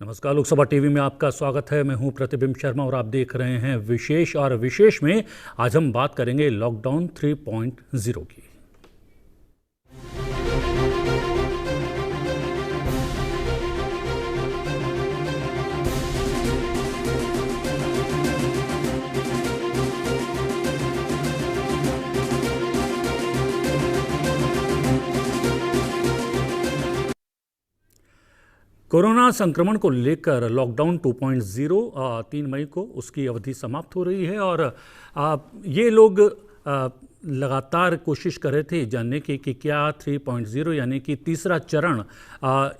नमस्कार। लोकसभा टीवी में आपका स्वागत है। मैं हूं प्रतिबिंब शर्मा और आप देख रहे हैं विशेष। और विशेष में आज हम बात करेंगे लॉकडाउन 3.0 की। कोरोना संक्रमण को लेकर लॉकडाउन 2.0 3 मई को उसकी अवधि समाप्त हो रही है। और ये लोग लगातार कोशिश कर रहे थे जानने की कि क्या 3.0 यानी कि तीसरा चरण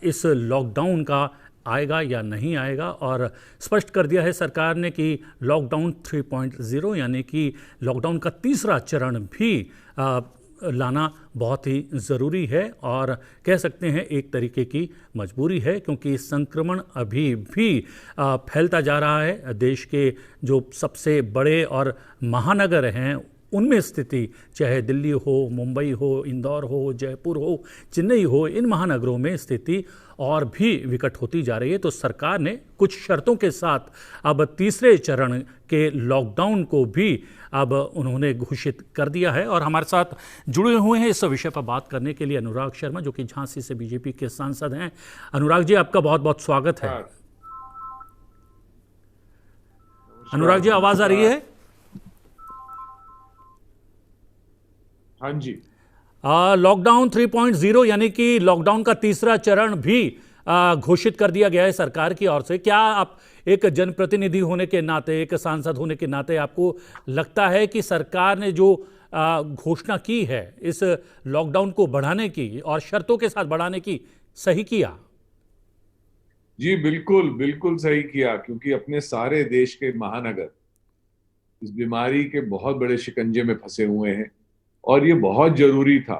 इस लॉकडाउन का आएगा या नहीं आएगा। और स्पष्ट कर दिया है सरकार ने कि लॉकडाउन 3.0 यानी कि लॉकडाउन का तीसरा चरण भी लाना बहुत ही ज़रूरी है। और कह सकते हैं एक तरीके की मजबूरी है, क्योंकि संक्रमण अभी भी फैलता जा रहा है। देश के जो सबसे बड़े और महानगर हैं उनमें स्थिति, चाहे दिल्ली हो, मुंबई हो, इंदौर हो, जयपुर हो, चेन्नई हो, इन महानगरों में स्थिति और भी विकट होती जा रही है। तो सरकार ने कुछ शर्तों के साथ अब तीसरे चरण के लॉकडाउन को भी अब उन्होंने घोषित कर दिया है। और हमारे साथ जुड़े हुए हैं इस विषय पर बात करने के लिए अनुराग शर्मा, जो कि झांसी से बीजेपी के सांसद हैं। अनुराग जी, आपका बहुत बहुत स्वागत है। अनुराग जी, आवाज आ रही है? हाँ जी। लॉकडाउन 3.0 यानी कि लॉकडाउन का तीसरा चरण भी घोषित कर दिया गया है सरकार की ओर से। क्या आप एक जनप्रतिनिधि होने के नाते, एक सांसद होने के नाते, आपको लगता है कि सरकार ने जो घोषणा की है इस लॉकडाउन को बढ़ाने की और शर्तों के साथ बढ़ाने की, सही किया? जी बिल्कुल बिल्कुल सही किया, क्योंकि अपने सारे देश के महानगर इस बीमारी के बहुत बड़े शिकंजे में फंसे हुए हैं। और ये बहुत जरूरी था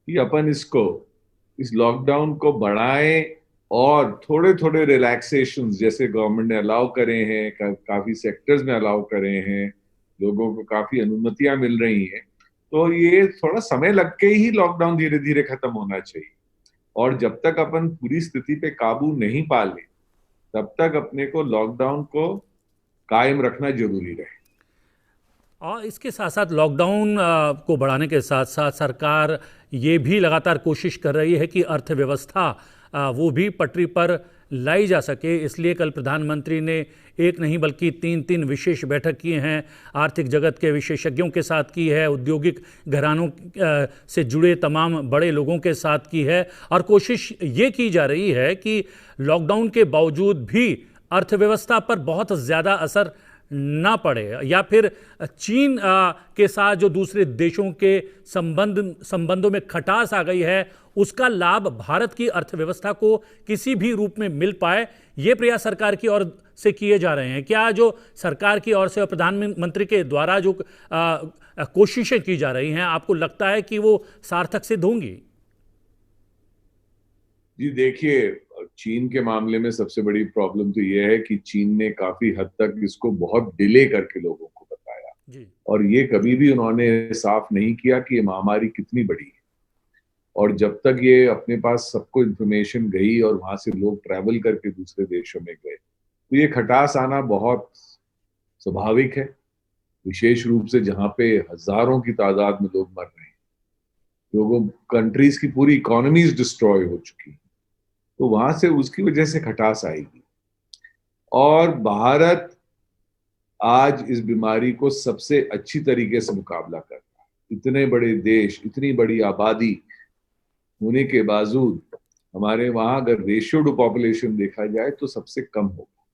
कि अपन इस लॉकडाउन को बढ़ाएं और थोड़े थोड़े रिलैक्सेशंस जैसे गवर्नमेंट ने अलाउ करे हैं, काफी सेक्टर्स में अलाउ करे हैं, लोगों को काफी अनुमतियां मिल रही हैं। तो ये थोड़ा समय लग के ही लॉकडाउन धीरे धीरे खत्म होना चाहिए। और जब तक अपन पूरी स्थिति पे काबू नहीं पा ले, तब तक अपने को लॉकडाउन को कायम रखना जरूरी रहे। और इसके साथ साथ लॉकडाउन को बढ़ाने के साथ साथ सरकार ये भी लगातार कोशिश कर रही है कि अर्थव्यवस्था वो भी पटरी पर लाई जा सके। इसलिए कल प्रधानमंत्री ने एक नहीं बल्कि तीन विशेष बैठक किए हैं। आर्थिक जगत के विशेषज्ञों के साथ की है, औद्योगिक घरानों से जुड़े तमाम बड़े लोगों के साथ की है। और कोशिश ये की जा रही है कि लॉकडाउन के बावजूद भी अर्थव्यवस्था पर बहुत ज़्यादा असर ना पड़े, या फिर चीन के साथ जो दूसरे देशों के संबंधों में खटास आ गई है, उसका लाभ भारत की अर्थव्यवस्था को किसी भी रूप में मिल पाए, ये प्रयास सरकार की ओर से किए जा रहे हैं। क्या जो सरकार की ओर से और प्रधानमंत्री के द्वारा जो कोशिशें की जा रही हैं, आपको लगता है कि वो सार्थक सिद्ध होंगी? जी देखिए, चीन के मामले में सबसे बड़ी प्रॉब्लम तो यह है कि चीन ने काफी हद तक इसको बहुत डिले करके लोगों को बताया जी। और ये कभी भी उन्होंने साफ नहीं किया कि ये महामारी कितनी बड़ी है। और जब तक ये अपने पास सबको इन्फॉर्मेशन गई और वहां से लोग ट्रैवल करके दूसरे देशों में गए, तो ये खटास आना बहुत स्वाभाविक है। विशेष रूप से जहाँ पे हजारों की तादाद में लोग मर रहे हैं, लोगों कंट्रीज की पूरी इकोनॉमीज डिस्ट्रॉय हो चुकी है, तो वहां से उसकी वजह से खटास आएगी। और भारत आज इस बीमारी को सबसे अच्छी तरीके से मुकाबला कर रहा है। इतने बड़े देश, इतनी बड़ी आबादी होने के बावजूद हमारे वहां अगर रेशियो टू पॉपुलेशन देखा जाए तो सबसे कम होगा।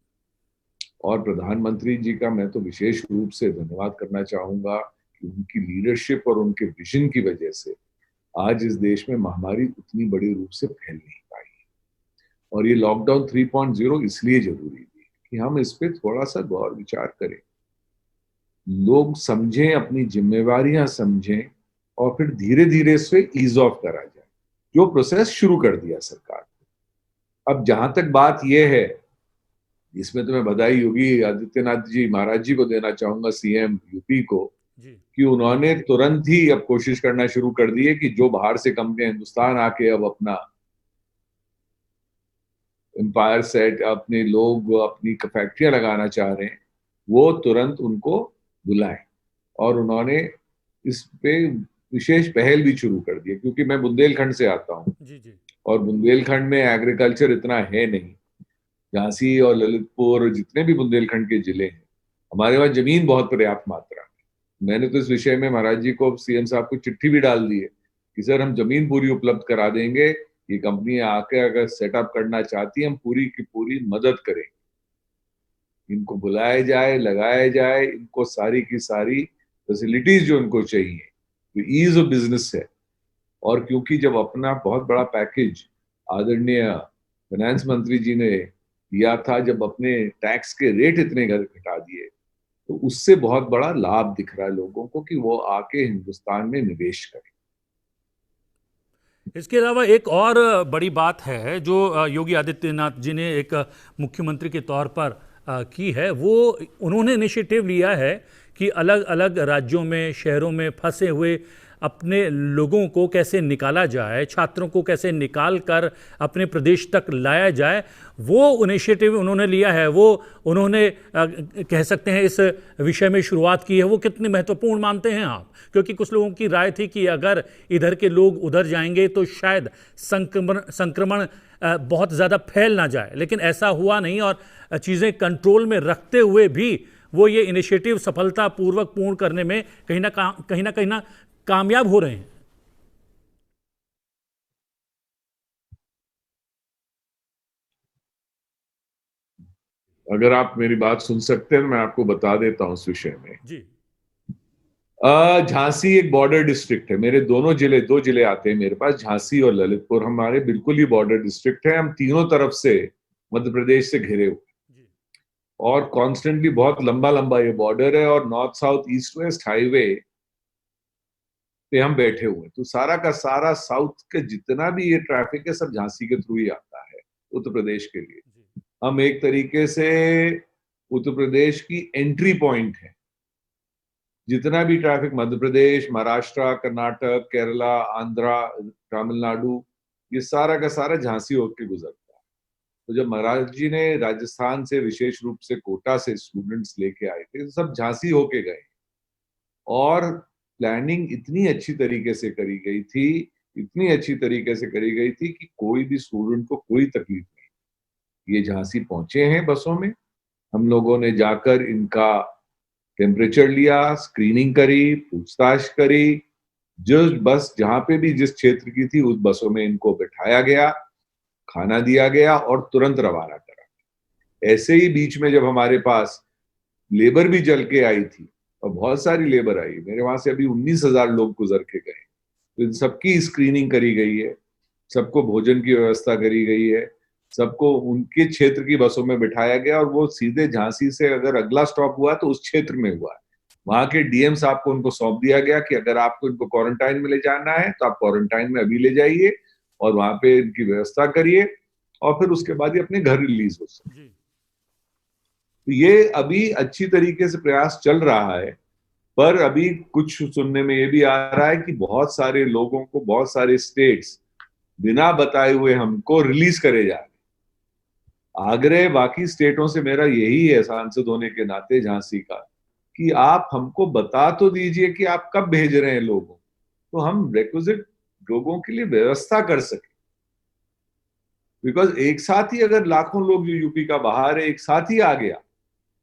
और प्रधानमंत्री जी का मैं तो विशेष रूप से धन्यवाद करना चाहूंगा कि उनकी लीडरशिप और उनके विजन की वजह से आज इस देश में महामारी उतनी बड़ी रूप से फैल नहीं पाई। और ये लॉकडाउन 3.0 इसलिए जरूरी थी कि हम इस पे थोड़ा सा गौर विचार करें, लोग समझें, अपनी जिम्मेवारियां समझें और फिर धीरे धीरे इससे ईज ऑफ करा जाए, जो प्रोसेस शुरू कर दिया सरकार ने। अब जहां तक बात यह है, इसमें तो मैं बधाई योगी आदित्यनाथ जी महाराज जी को देना चाहूंगा, सीएम यूपी को, कि उन्होंने तुरंत ही अब कोशिश करना शुरू कर दी है कि जो बाहर से कंपनियां हिंदुस्तान आके अब अपना एम्पायर सेट अपने लोग अपनी फैक्ट्रियां लगाना चाह रहे हैं, वो तुरंत उनको बुलाएं। और उन्होंने इस पे विशेष पहल भी शुरू कर दी है, क्योंकि मैं बुंदेलखंड से आता हूँ जी जी और बुंदेलखंड में एग्रीकल्चर इतना है नहीं। झांसी और ललितपुर और जितने भी बुंदेलखंड के जिले हैं, हमारे पास जमीन बहुत पर्याप्त मात्रा में। मैंने तो इस विषय में महाराज जी को, सीएम साहब को चिट्ठी भी डाल दी है कि सर हम जमीन पूरी उपलब्ध करा देंगे, ये कंपनी आके अगर सेटअप करना चाहती है हम पूरी की पूरी मदद करेंगे। इनको बुलाया जाए, लगाया जाए, इनको सारी की सारी फैसिलिटीज जो इनको चाहिए, तो ईज ऑफ बिजनेस है। और क्योंकि जब अपना बहुत बड़ा पैकेज आदरणीय फाइनेंस मंत्री जी ने दिया था, जब अपने टैक्स के रेट इतने घटा दिए, तो उससे बहुत बड़ा लाभ दिख रहा है लोगों को कि वो आके हिंदुस्तान में निवेश करें। इसके अलावा एक और बड़ी बात है जो योगी आदित्यनाथ जी ने एक मुख्यमंत्री के तौर पर की है, वो उन्होंने इनिशिएटिव लिया है कि अलग अलग राज्यों में, शहरों में फंसे हुए अपने लोगों को कैसे निकाला जाए, छात्रों को कैसे निकाल कर अपने प्रदेश तक लाया जाए। वो इनिशिएटिव उन्होंने लिया है, वो उन्होंने कह सकते हैं इस विषय में शुरुआत की है। वो कितनी महत्वपूर्ण मानते हैं आप? क्योंकि कुछ लोगों की राय थी कि अगर इधर के लोग उधर जाएंगे तो शायद संक्रमण बहुत ज़्यादा फैल ना जाए, लेकिन ऐसा हुआ नहीं और चीज़ें कंट्रोल में रखते हुए भी वो ये इनिशिएटिव सफलतापूर्वक पूर्ण करने में कहीं ना कामयाब हो रहे हैं। अगर आप मेरी बात सुन सकते हैं मैं आपको बता देता हूं इस विषय में। जी झांसी एक बॉर्डर डिस्ट्रिक्ट है। मेरे दोनों जिले, दो जिले आते हैं मेरे पास, झांसी और ललितपुर, हमारे बिल्कुल ही बॉर्डर डिस्ट्रिक्ट है। हम तीनों तरफ से मध्य प्रदेश से घिरे हुए, जी और कॉन्स्टेंटली बहुत लंबा लंबा ये बॉर्डर है, और north south east west highway पे हम बैठे हुए हैं। तो सारा का सारा साउथ के जितना भी ये ट्रैफिक है सब झांसी के थ्रू ही आता है उत्तर प्रदेश के लिए। जी हम एक तरीके से उत्तर प्रदेश की एंट्री पॉइंट है। जितना भी ट्रैफिक मध्य प्रदेश, महाराष्ट्र, कर्नाटक, केरला, आंध्रा, तमिलनाडु, ये सारा का सारा झांसी होकर गुजरता है। तो जब महाराज जी ने राजस्थान से विशेष रूप से कोटा से स्टूडेंट्स लेके आए थे, तो सब झांसी होके गए। और प्लानिंग इतनी अच्छी तरीके से करी गई थी, इतनी अच्छी तरीके से करी गई थी कि कोई भी स्टूडेंट को कोई तकलीफ नहीं। ये झांसी पहुंचे हैं बसों में, हम लोगों ने जाकर इनका टेम्परेचर लिया, स्क्रीनिंग करी, पूछताछ करी। जो बस जहां पे भी जिस क्षेत्र की थी उस बसों में इनको बिठाया गया, खाना दिया गया और तुरंत रवाना करा। ऐसे ही बीच में जब हमारे पास लेबर भी चल के आई थी, और बहुत सारी लेबर आई, मेरे वहां से अभी 19,000 लोग गुजर के गए, तो इन सबकी स्क्रीनिंग करी गई है, सबको भोजन की व्यवस्था करी गई है, सबको उनके क्षेत्र की बसों में बिठाया गया, और वो सीधे झांसी से अगर अगला स्टॉप हुआ तो उस क्षेत्र में हुआ है। वहां के डीएम साहब को उनको सौंप दिया गया कि अगर आपको इनको क्वारंटाइन में ले जाना है तो आप क्वारंटाइन में अभी ले जाइए और वहां पे इनकी व्यवस्था करिए, और फिर उसके बाद ही अपने घर रिलीज हो सकते। जी तो ये अभी अच्छी तरीके से प्रयास चल रहा है। पर अभी कुछ सुनने में ये भी आ रहा है कि बहुत सारे लोगों को, बहुत सारे स्टेट्स बिना बताए हुए हमको रिलीज करे जा रहे। आग्रह बाकी स्टेटों से मेरा यही है, सांसद होने के नाते झांसी का, कि आप हमको बता तो दीजिए कि आप कब भेज रहे हैं लोगों, तो हम रिक्विजिट लोगों के लिए व्यवस्था कर सके। बिकॉज एक साथ ही अगर लाखों लोग जो यूपी का बाहर है एक साथ ही आ गया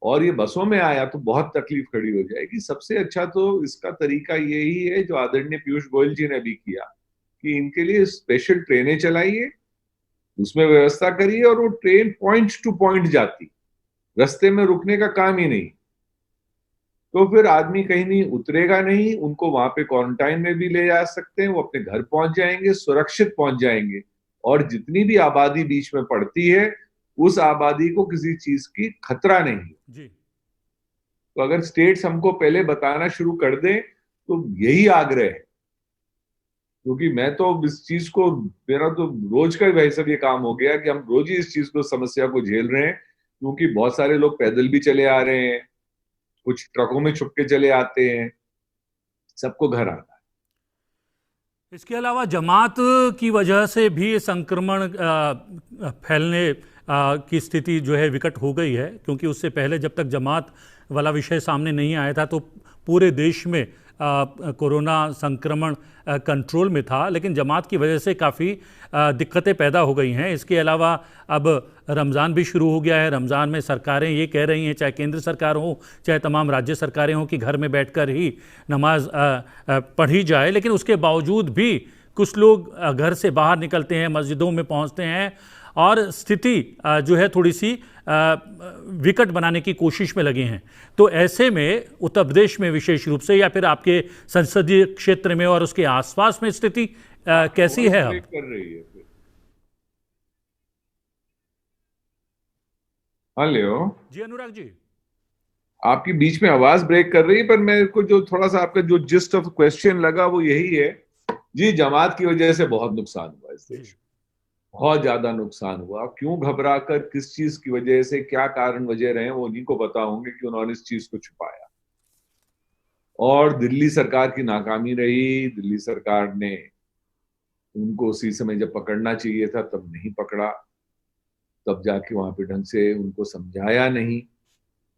और ये बसों में आया तो बहुत तकलीफ खड़ी हो जाएगी। सबसे अच्छा तो इसका तरीका यही है जो आदरणीय पीयूष गोयल जी ने भी किया, कि इनके लिए स्पेशल ट्रेनें चलाइए, उसमें व्यवस्था करिए, और वो ट्रेन पॉइंट टू पॉइंट जाती, रास्ते में रुकने का काम ही नहीं। तो फिर आदमी कहीं नहीं उतरेगा नहीं, उनको वहां पे क्वारंटाइन में भी ले जा सकते हैं, वो अपने घर पहुंच जाएंगे, सुरक्षित पहुंच जाएंगे। और जितनी भी आबादी बीच में पड़ती है उस आबादी को किसी चीज की खतरा नहीं। जी तो अगर स्टेट्स हमको पहले बताना शुरू कर दें तो यही आग्रह है, क्योंकि मैं तो इस चीज को, मेरा तो रोज का वैसे ये काम हो गया कि हम रोज ही इस चीज को, समस्या को झेल रहे हैं, क्योंकि बहुत सारे लोग पैदल भी चले आ रहे हैं, कुछ ट्रकों में छुप के चले आते हैं, सबको घर आना इसके अलावा जमात की वजह से भी संक्रमण फैलने की स्थिति जो है विकट हो गई है, क्योंकि उससे पहले जब तक जमात वाला विषय सामने नहीं आया था तो पूरे देश में कोरोना संक्रमण कंट्रोल में था, लेकिन जमात की वजह से काफ़ी दिक्कतें पैदा हो गई हैं। इसके अलावा अब रमज़ान भी शुरू हो गया है। रमज़ान में सरकारें ये कह रही हैं, चाहे केंद्र सरकार हो चाहे तमाम राज्य सरकारें हों, कि घर में बैठकर ही नमाज पढ़ी जाए, लेकिन उसके बावजूद भी कुछ लोग घर से बाहर निकलते हैं, मस्जिदों में पहुंचते हैं और स्थिति जो है थोड़ी सी विकट बनाने की कोशिश में लगे हैं। तो ऐसे में उत्तर प्रदेश में विशेष रूप से, या फिर आपके संसदीय क्षेत्र में और उसके आसपास में स्थिति कैसी है अब? कर रही है फिर। हेलो जी अनुराग जी, आपकी बीच में आवाज ब्रेक कर रही है, पर मेरे को जो थोड़ा सा आपका जो जिस्ट ऑफ क्वेश्चन लगा वो यही है। जी, जमात की वजह से बहुत नुकसान हुआ इस देश में, बहुत ज्यादा नुकसान हुआ। क्यों घबरा कर, किस चीज की वजह से, क्या कारण वजह रहे, वो उन्हीं को पता होंगे कि उन्होंने इस चीज को छुपाया। और दिल्ली सरकार की नाकामी रही। दिल्ली सरकार ने उनको उसी समय जब पकड़ना चाहिए था तब नहीं पकड़ा, तब जाके वहां पे ढंग से उनको समझाया नहीं,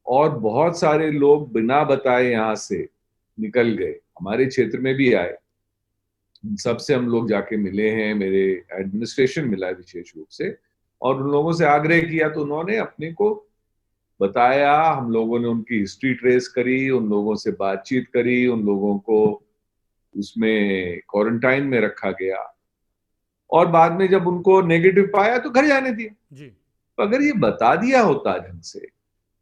और बहुत सारे लोग बिना बताए यहां से निकल गए। हमारे क्षेत्र में भी आए, सबसे हम लोग जाके मिले हैं, मेरे एडमिनिस्ट्रेशन मिला है विशेष रूप से, और उन लोगों से आग्रह किया तो उन्होंने अपने को बताया। हम लोगों ने उनकी हिस्ट्री ट्रेस करी, उन लोगों से बातचीत करी, उन लोगों को उसमें क्वारंटाइन में रखा गया, और बाद में जब उनको नेगेटिव पाया तो घर जाने दिया। जी, तो अगर ये बता दिया होता ढंग से,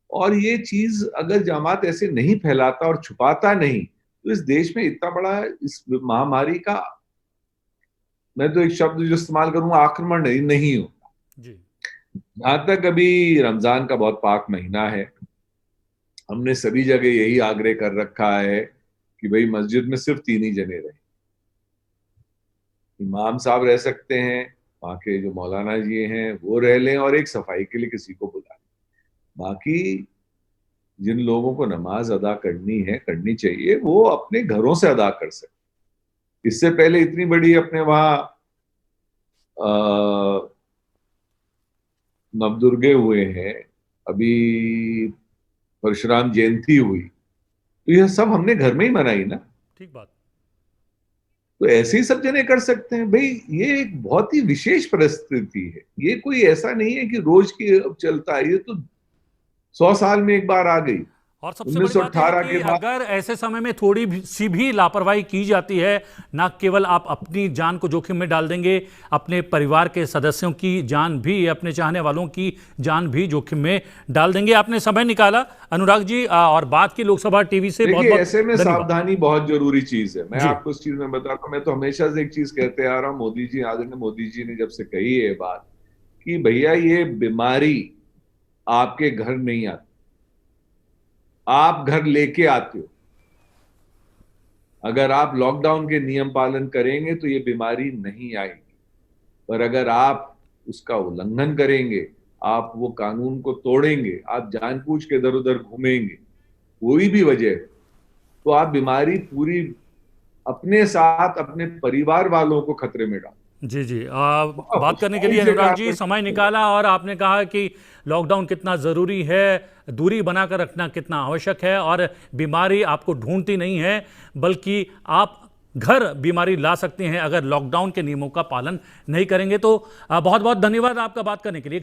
और ये चीज अगर जमात ऐसे नहीं फैलाता और छुपाता नहीं, तो इस देश में इतना बड़ा इस महामारी का, मैं तो एक शब्द जो इस्तेमाल करूंगा, आक्रमण नहीं होता। जी, जहां तक अभी रमजान का बहुत पाक महीना है, हमने सभी जगह यही आग्रह कर रखा है कि भाई मस्जिद में सिर्फ 3 ही जने रहे। इमाम साहब रह सकते हैं, वहां के जो मौलाना जी हैं वो रह लें, और एक सफाई के लिए किसी को बुला लें। बाकी जिन लोगों को नमाज अदा करनी है, करनी चाहिए, वो अपने घरों से अदा कर सकते। इससे पहले इतनी बड़ी अपने वहां नवदुर्गे हुए हैं, अभी परशुराम जयंती हुई, तो यह सब हमने घर में ही मनाई ना। ठीक बात। तो ऐसे ही सब जने कर सकते हैं भाई। ये एक बहुत ही विशेष परिस्थिति है, ये कोई ऐसा नहीं है कि रोज की अब चलता है, ये तो 100 साल में एक बार आ गई। और सबसे बड़ी बात है 1918 कि के बाद अगर ऐसे समय में थोड़ी सी भी लापरवाही की जाती है, ना केवल आप अपनी जान को जोखिम में डाल देंगे, अपने परिवार के सदस्यों की जान भी, अपने चाहने वालों की जान भी जोखिम में डाल देंगे। आपने समय निकाला अनुराग जी, और बात की लोकसभा टीवी से बहुत देखिए, बहुत ऐसे में सावधानी बहुत जरूरी चीज है। मैं जी, आपको इस चीज में बताता हूँ, मैं तो हमेशा से एक चीज कहते आ रहा हूँ, मोदी जी, आदरणीय मोदी जी ने जब से कही है बात कि भैया ये बीमारी आपके घर नहीं आती, आप घर लेके आते हो। अगर आप लॉकडाउन के नियम पालन करेंगे तो ये बीमारी नहीं आएगी, पर अगर आप उसका उल्लंघन करेंगे, आप वो कानून को तोड़ेंगे, आप जानबूझ के इधर उधर घूमेंगे, कोई भी वजह, तो आप बीमारी पूरी अपने साथ अपने परिवार वालों को खतरे में डाल। जी, जी, बात करने के लिए अनुराग जी समय निकाला, और आपने कहा कि लॉकडाउन कितना ज़रूरी है, दूरी बनाकर रखना कितना आवश्यक है, और बीमारी आपको ढूंढती नहीं है बल्कि आप घर बीमारी ला सकते हैं अगर लॉकडाउन के नियमों का पालन नहीं करेंगे। तो बहुत बहुत धन्यवाद आपका बात करने के लिए।